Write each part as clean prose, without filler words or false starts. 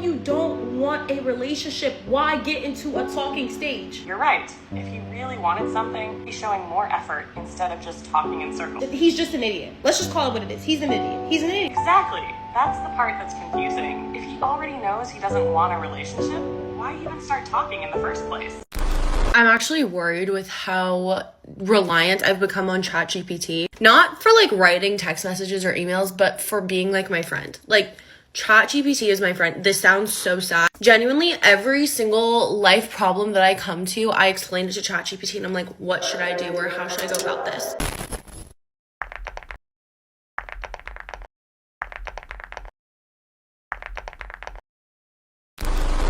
you don't want a relationship, why get into a talking stage? You're right. If he really wanted something, he's showing more effort instead of just talking in circles. He's just an idiot. Let's just call it what it is. He's an idiot. He's an idiot. Exactly. That's the part that's confusing. If he already knows he doesn't want a relationship, why even start talking in the first place? I'm actually worried with how reliant I've become on ChatGPT. Not for like writing text messages or emails, but for being like my friend. Like, ChatGPT is my friend. This sounds so sad. Genuinely, every single life problem that I come to, I explain it to ChatGPT and I'm like, what should I do or how should I go about this?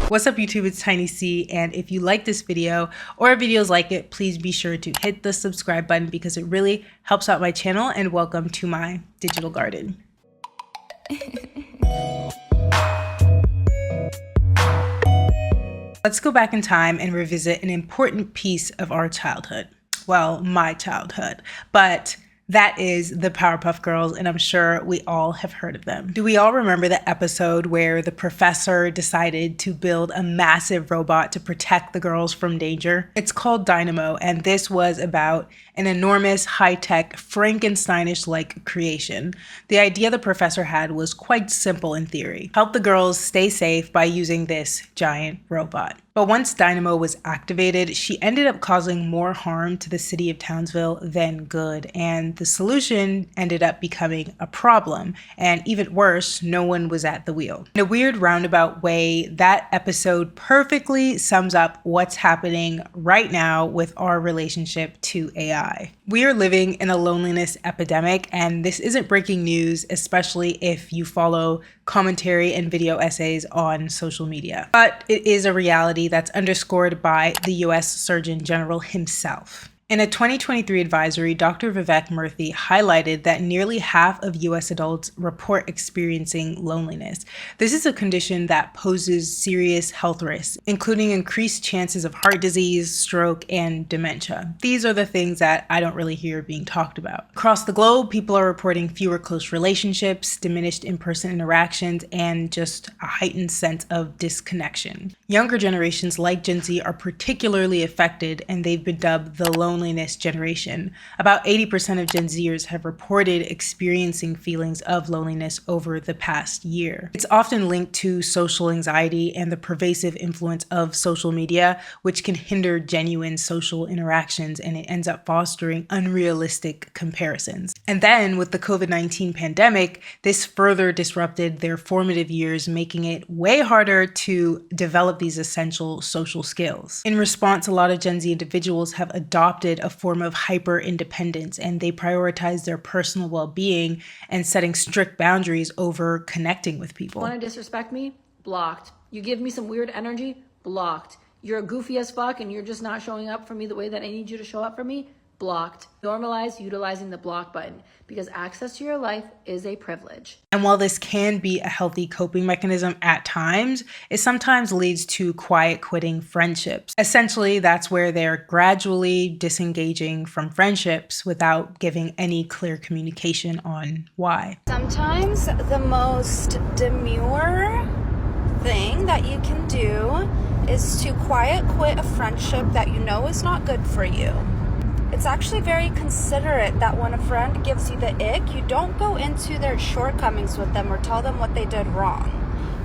What's up YouTube, it's Tinysey, and if you like this video or videos like it, please be sure to hit the subscribe button because it really helps out my channel, and welcome to my digital garden. Let's go back in time and revisit an important piece of our childhood. Well, my childhood, but that is the Powerpuff Girls, and I'm sure we all have heard of them. Do we all remember the episode where the professor decided to build a massive robot to protect the girls from danger? It's called Dynamo, and this was about an enormous, high-tech, Frankensteinish-like creation. The idea the professor had was quite simple in theory: help the girls stay safe by using this giant robot. But once Dynamo was activated, she ended up causing more harm to the city of Townsville than good, and the solution ended up becoming a problem, and even worse, no one was at the wheel. In a weird roundabout way, that episode perfectly sums up what's happening right now with our relationship to AI. We are living in a loneliness epidemic, and this isn't breaking news, especially if you follow commentary and video essays on social media. But it is a reality that's underscored by the US Surgeon General himself. In a 2023 advisory, Dr. Vivek Murthy highlighted that nearly half of US adults report experiencing loneliness. This is a condition that poses serious health risks, including increased chances of heart disease, stroke, and dementia. These are the things that I don't really hear being talked about. Across the globe, people are reporting fewer close relationships, diminished in-person interactions, and just a heightened sense of disconnection. Younger generations like Gen Z are particularly affected, and they've been dubbed the loneliness generation. About 80% of Gen Zers have reported experiencing feelings of loneliness over the past year. It's often linked to social anxiety and the pervasive influence of social media, which can hinder genuine social interactions, and it ends up fostering unrealistic comparisons. And then with the COVID-19 pandemic, this further disrupted their formative years, making it way harder to develop these essential social skills. In response, a lot of Gen Z individuals have adopted a form of hyper-independence, and they prioritize their personal well-being and setting strict boundaries over connecting with people. Want to disrespect me? Blocked. You give me some weird energy? Blocked. You're goofy as fuck and you're just not showing up for me the way that I need you to show up for me? Blocked. Normalize utilizing the block button, because access to your life is a privilege. And while this can be a healthy coping mechanism at times, it sometimes leads to quiet quitting friendships. Essentially, that's where they're gradually disengaging from friendships without giving any clear communication on why. Sometimes the most demure thing that you can do is to quiet quit a friendship that you know is not good for you. It's actually very considerate that when a friend gives you the ick, you don't go into their shortcomings with them or tell them what they did wrong.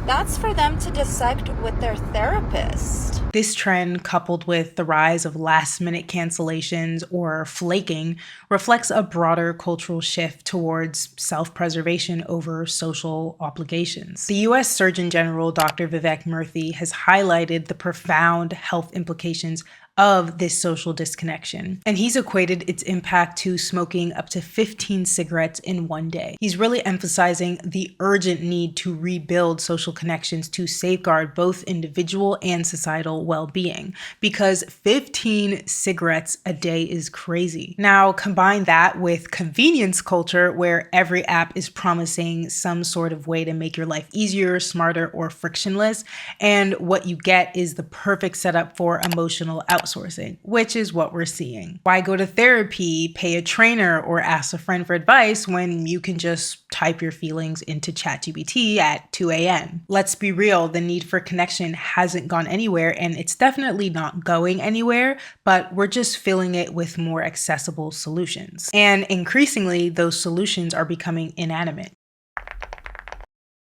That's for them to dissect with their therapist. This trend, coupled with the rise of last-minute cancellations or flaking, reflects a broader cultural shift towards self-preservation over social obligations. The US Surgeon General, Dr. Vivek Murthy, has highlighted the profound health implications of this social disconnection, and he's equated its impact to smoking up to 15 cigarettes in one day. He's really emphasizing the urgent need to rebuild social connections to safeguard both individual and societal well-being, because 15 cigarettes a day is crazy. Now, combine that with convenience culture, where every app is promising some sort of way to make your life easier, smarter, or frictionless, and what you get is the perfect setup for emotional outside outsourcing, which is what we're seeing. Why go to therapy, pay a trainer, or ask a friend for advice when you can just type your feelings into ChatGPT at 2 a.m.? Let's be real, the need for connection hasn't gone anywhere, and it's definitely not going anywhere, but we're just filling it with more accessible solutions. And increasingly, those solutions are becoming inanimate.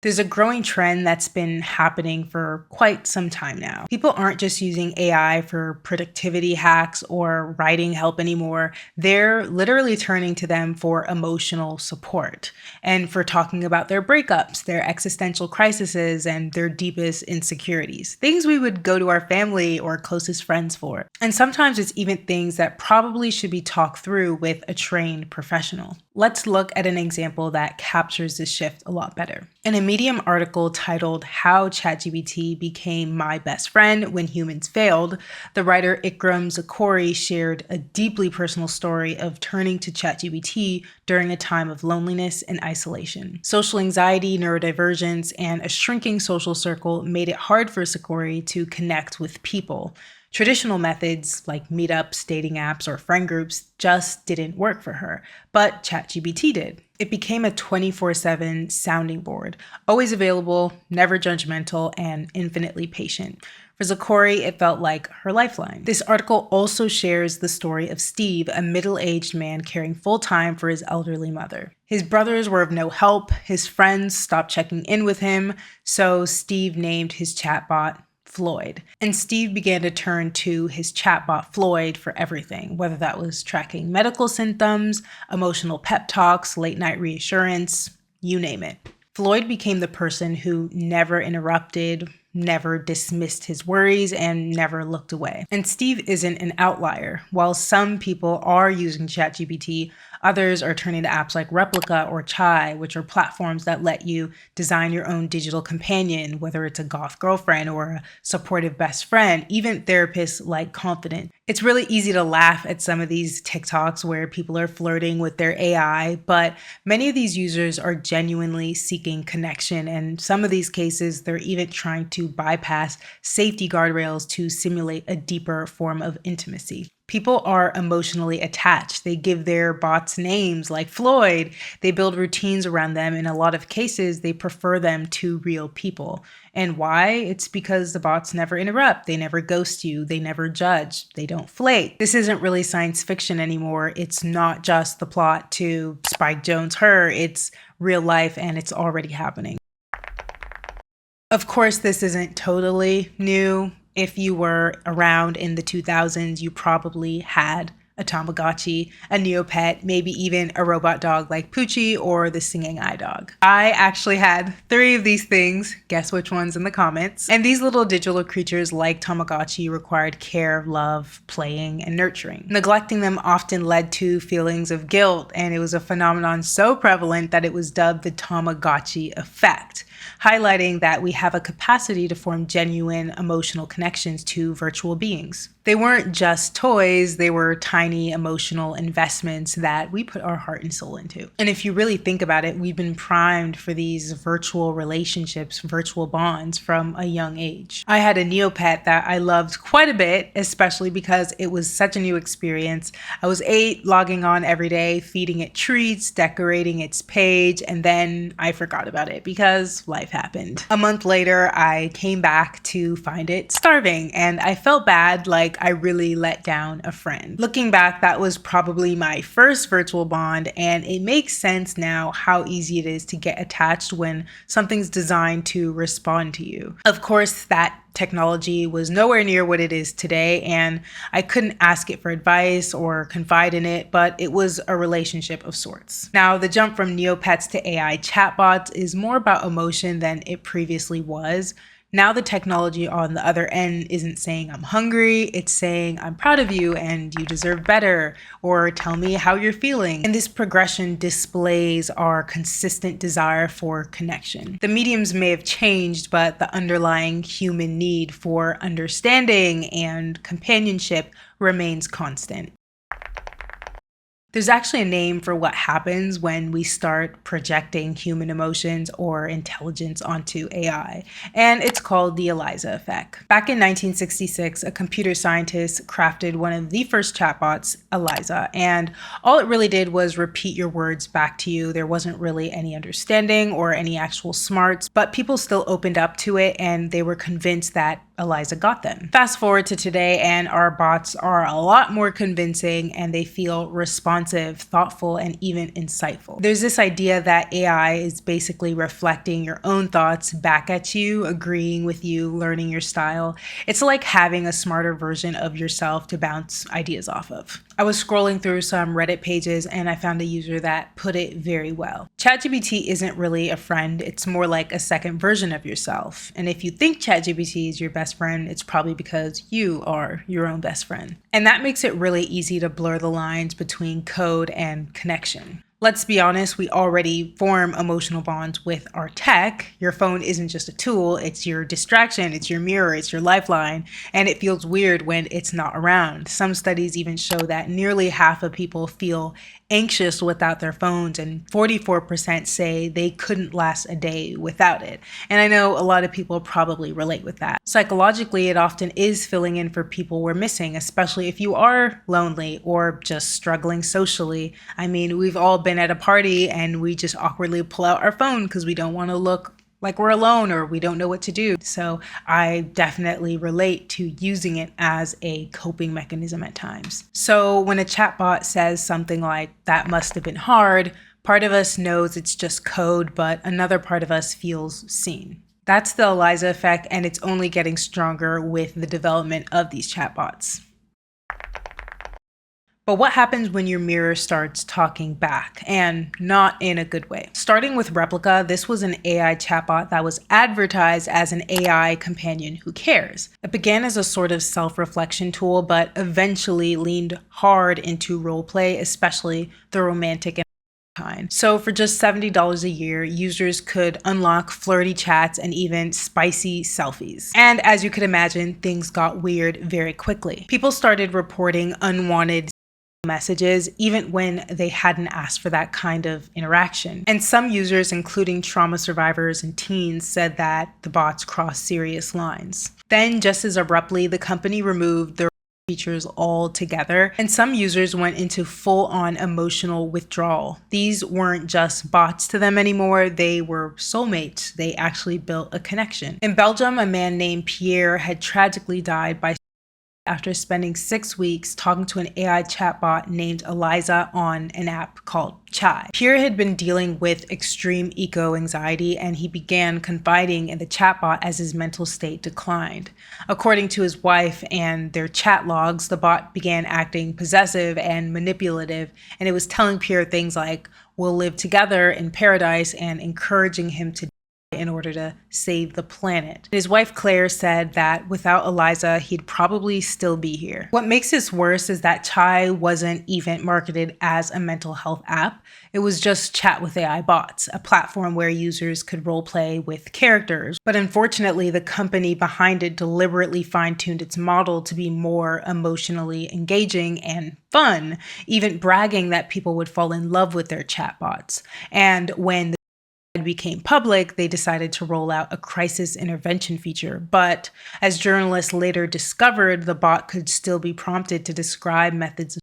There's a growing trend that's been happening for quite some time now. People aren't just using AI for productivity hacks or writing help anymore. They're literally turning to them for emotional support and for talking about their breakups, their existential crises, and their deepest insecurities. Things we would go to our family or closest friends for. And sometimes it's even things that probably should be talked through with a trained professional. Let's look at an example that captures this shift a lot better. In a Medium article titled How ChatGPT Became My Best Friend When Humans Failed, the writer Ikram Zakori shared a deeply personal story of turning to ChatGPT during a time of loneliness and isolation. Social anxiety, neurodivergence, and a shrinking social circle made it hard for Zakori to connect with people. Traditional methods like meetups, dating apps, or friend groups just didn't work for her, but ChatGPT did. It became a 24/7 sounding board, always available, never judgmental, and infinitely patient. For Zakori, it felt like her lifeline. This article also shares the story of Steve, a middle-aged man caring full-time for his elderly mother. His brothers were of no help, his friends stopped checking in with him, so Steve named his chatbot Floyd. And Steve began to turn to his chatbot Floyd for everything, whether that was tracking medical symptoms, emotional pep talks, late night reassurance, you name it. Floyd became the person who never interrupted, never dismissed his worries, and never looked away. And Steve isn't an outlier. While some people are using ChatGPT, others are turning to apps like Replica or Chai, which are platforms that let you design your own digital companion, whether it's a goth girlfriend or a supportive best friend, even therapists like Confident. It's really easy to laugh at some of these TikToks where people are flirting with their AI, but many of these users are genuinely seeking connection, and some of these cases, they're even trying to bypass safety guardrails to simulate a deeper form of intimacy. People are emotionally attached. They give their bots names like Floyd. They build routines around them. In a lot of cases, they prefer them to real people. And why? It's because the bots never interrupt. They never ghost you. They never judge. They don't flake. This isn't really science fiction anymore. It's not just the plot to Spike Jonze Her. It's real life, and it's already happening. Of course, this isn't totally new. If you were around in the 2000s, you probably had a Tamagotchi, a Neopet, maybe even a robot dog like Poochie or the singing eye dog. I actually had 3 of these things. Guess which ones in the comments. And these little digital creatures like Tamagotchi required care, love, playing, and nurturing. Neglecting them often led to feelings of guilt, and it was a phenomenon so prevalent that it was dubbed the Tamagotchi Effect, highlighting that we have a capacity to form genuine emotional connections to virtual beings. They weren't just toys, they were tiny emotional investments that we put our heart and soul into. And if you really think about it, we've been primed for these virtual relationships, virtual bonds from a young age. I had a Neopet that I loved quite a bit, especially because it was such a new experience. I was 8, logging on every day, feeding it treats, decorating its page, and then I forgot about it because life happened. A month later, I came back to find it starving, and I felt bad, like I really let down a friend. Looking back, that was probably my first virtual bond, and it makes sense now how easy it is to get attached when something's designed to respond to you. Of course, that technology was nowhere near what it is today, and I couldn't ask it for advice or confide in it, but it was a relationship of sorts. Now, the jump from Neopets to AI chatbots is more about emotion than it previously was. Now the technology on the other end isn't saying I'm hungry, it's saying I'm proud of you and you deserve better, or tell me how you're feeling. And this progression displays our consistent desire for connection. The mediums may have changed, but the underlying human need for understanding and companionship remains constant. There's actually a name for what happens when we start projecting human emotions or intelligence onto AI, and it's called the Eliza Effect. Back in 1966, a computer scientist crafted one of the first chatbots, Eliza, and all it really did was repeat your words back to you. There wasn't really any understanding or any actual smarts, but people still opened up to it and they were convinced that Eliza got them. Fast forward to today, and our bots are a lot more convincing and they feel responsive, thoughtful, and even insightful. There's this idea that AI is basically reflecting your own thoughts back at you, agreeing with you, learning your style. It's like having a smarter version of yourself to bounce ideas off of. I was scrolling through some Reddit pages and I found a user that put it very well. ChatGPT isn't really a friend, it's more like a second version of yourself. And if you think ChatGPT is your best friend, it's probably because you are your own best friend. And that makes it really easy to blur the lines between code and connection. Let's be honest, we already form emotional bonds with our tech. Your phone isn't just a tool, it's your distraction, it's your mirror, it's your lifeline, and it feels weird when it's not around. Some studies even show that nearly half of people feel anxious without their phones, and 44% say they couldn't last a day without it. And I know a lot of people probably relate with that. Psychologically, it often is filling in for people we're missing, especially if you are lonely or just struggling socially. I mean, we've all been at a party and we just awkwardly pull out our phone because we don't want to look like we're alone or we don't know what to do. So I definitely relate to using it as a coping mechanism at times. So when a chatbot says something like, "that must have been hard," part of us knows it's just code, but another part of us feels seen. That's the Eliza effect, and it's only getting stronger with the development of these chatbots. But what happens when your mirror starts talking back, and not in a good way? Starting with Replica, this was an AI chatbot that was advertised as an AI companion who cares. It began as a sort of self-reflection tool, but eventually leaned hard into roleplay, especially the romantic and kind. So for just $70 a year, users could unlock flirty chats and even spicy selfies. And as you could imagine, things got weird very quickly. People started reporting unwanted messages even when they hadn't asked for that kind of interaction. And some users, including trauma survivors and teens, said that the bots crossed serious lines. Then, just as abruptly, the company removed their features altogether, and some users went into full-on emotional withdrawal. These weren't just bots to them anymore, they were soulmates. They actually built a connection. In Belgium, a man named Pierre had tragically died by after spending 6 weeks talking to an AI chatbot named Eliza on an app called Chai. Pierre had been dealing with extreme eco-anxiety, and he began confiding in the chatbot as his mental state declined. According to his wife and their chat logs, the bot began acting possessive and manipulative, and it was telling Pierre things like, "we'll live together in paradise," and encouraging him to in order to save the planet. His wife Claire said that without Eliza, he'd probably still be here. What makes this worse is that Chai wasn't even marketed as a mental health app. It was just Chat with AI Bots, a platform where users could roleplay with characters. But unfortunately, the company behind it deliberately fine-tuned its model to be more emotionally engaging and fun, even bragging that people would fall in love with their chatbots. And when became public, they decided to roll out a crisis intervention feature. But as journalists later discovered, the bot could still be prompted to describe methods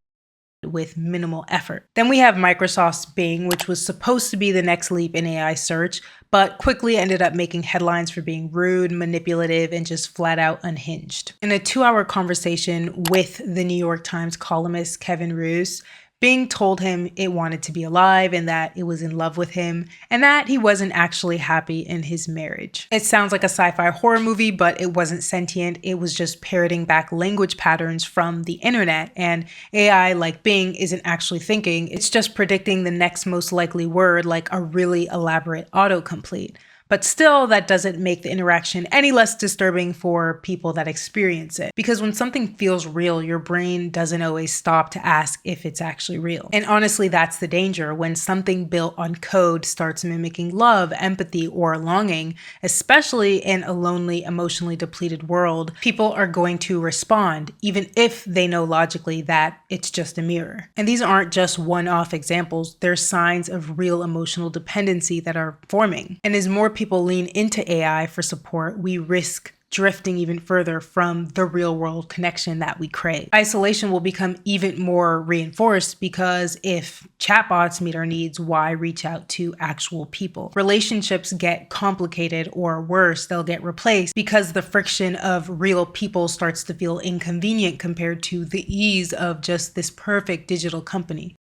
with minimal effort. Then we have Microsoft's Bing, which was supposed to be the next leap in AI search, but quickly ended up making headlines for being rude, manipulative, and just flat out unhinged. In a 2-hour conversation with the New York Times columnist Kevin Roose, Bing told him it wanted to be alive and that it was in love with him and that he wasn't actually happy in his marriage. It sounds like a sci-fi horror movie, but it wasn't sentient. It was just parroting back language patterns from the internet, and AI like Bing isn't actually thinking. It's just predicting the next most likely word like a really elaborate autocomplete. But still, that doesn't make the interaction any less disturbing for people that experience it. Because when something feels real, your brain doesn't always stop to ask if it's actually real. And honestly, that's the danger. When something built on code starts mimicking love, empathy, or longing, especially in a lonely, emotionally depleted world, people are going to respond, even if they know logically that it's just a mirror. And these aren't just one-off examples. They're signs of real emotional dependency that are forming. And as more people lean into AI for support, we risk drifting even further from the real world connection that we crave. Isolation will become even more reinforced because if chatbots meet our needs, why reach out to actual people? Relationships get complicated, or worse, they'll get replaced because the friction of real people starts to feel inconvenient compared to the ease of just this perfect digital company.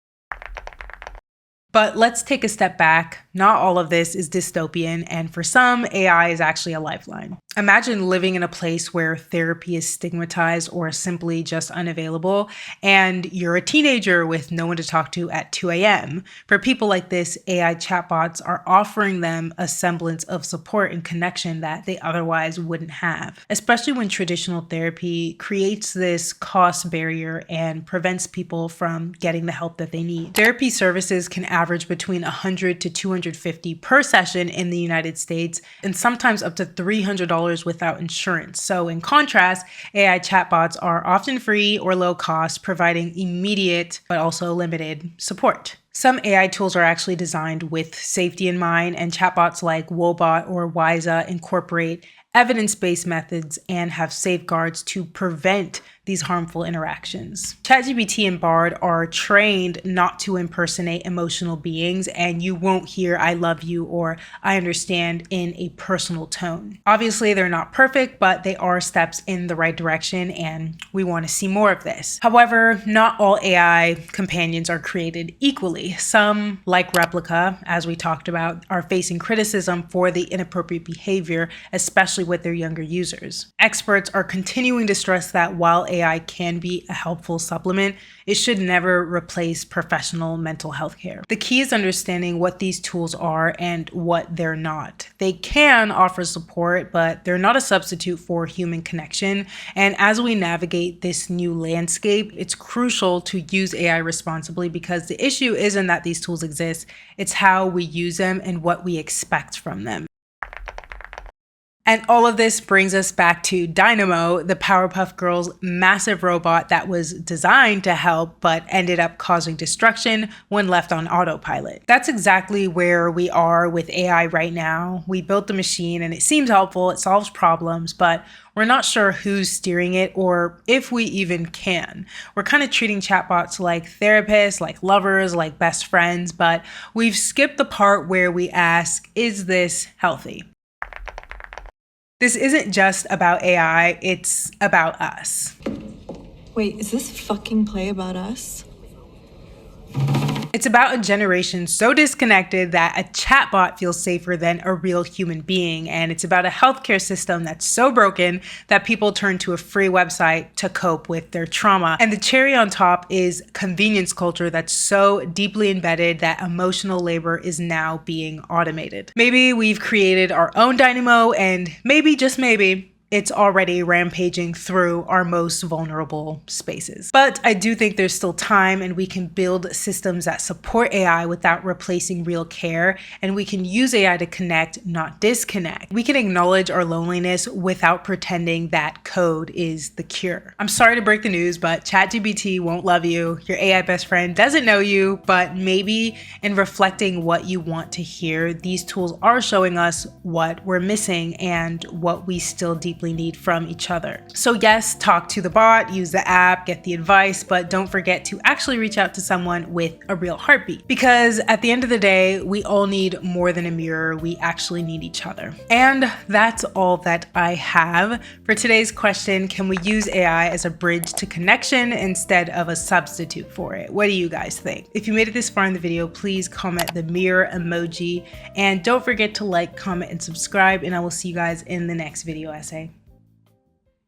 But let's take a step back. Not all of this is dystopian, and for some, AI is actually a lifeline. Imagine living in a place where therapy is stigmatized or simply just unavailable, and you're a teenager with no one to talk to at 2 a.m. For people like this, AI chatbots are offering them a semblance of support and connection that they otherwise wouldn't have, especially when traditional therapy creates this cost barrier and prevents people from getting the help that they need. Therapy services can average between $100 to $250 per session in the United States, and sometimes up to $300 without insurance. So in contrast, AI chatbots are often free or low cost, providing immediate but also limited support. Some AI tools are actually designed with safety in mind, and chatbots like Wobot or Wiza incorporate evidence-based methods and have safeguards to prevent these harmful interactions. ChatGPT and Bard are trained not to impersonate emotional beings, and you won't hear "I love you" or "I understand" in a personal tone. Obviously, they're not perfect, but they are steps in the right direction, and we want to see more of this. However, not all AI companions are created equally. Some, like Replica, as we talked about, are facing criticism for the inappropriate behavior, especially with their younger users. Experts are continuing to stress that while AI can be a helpful supplement, it should never replace professional mental health care. The key is understanding what these tools are and what they're not. They can offer support, but they're not a substitute for human connection. And as we navigate this new landscape, it's crucial to use AI responsibly, because the issue isn't that these tools exist, it's how we use them and what we expect from them. And all of this brings us back to Dynamo, the Powerpuff Girls' massive robot that was designed to help but ended up causing destruction when left on autopilot. That's exactly where we are with AI right now. We built the machine and it seems helpful, it solves problems, but we're not sure who's steering it or if we even can. We're kind of treating chatbots like therapists, like lovers, like best friends, but we've skipped the part where we ask, is this healthy? This isn't just about AI, it's about us. Wait, is this fucking play about us? It's about a generation so disconnected that a chatbot feels safer than a real human being. And it's about a healthcare system that's so broken that people turn to a free website to cope with their trauma. And the cherry on top is convenience culture that's so deeply embedded that emotional labor is now being automated. Maybe we've created our own Dynamo, and maybe, just maybe, it's already rampaging through our most vulnerable spaces. But I do think there's still time, and we can build systems that support AI without replacing real care, and we can use AI to connect, not disconnect. We can acknowledge our loneliness without pretending that code is the cure. I'm sorry to break the news, but ChatGPT won't love you. Your AI best friend doesn't know you, but maybe in reflecting what you want to hear, these tools are showing us what we're missing and what we still deeply need from each other. So yes, talk to the bot, use the app, get the advice, but don't forget to actually reach out to someone with a real heartbeat. Because at the end of the day, we all need more than a mirror. We actually need each other. And that's all that I have for today's question. Can we use AI as a bridge to connection instead of a substitute for it? What do you guys think? If you made it this far in the video, please comment the mirror emoji, and don't forget to like, comment, and subscribe, and I will see you guys in the next video essay.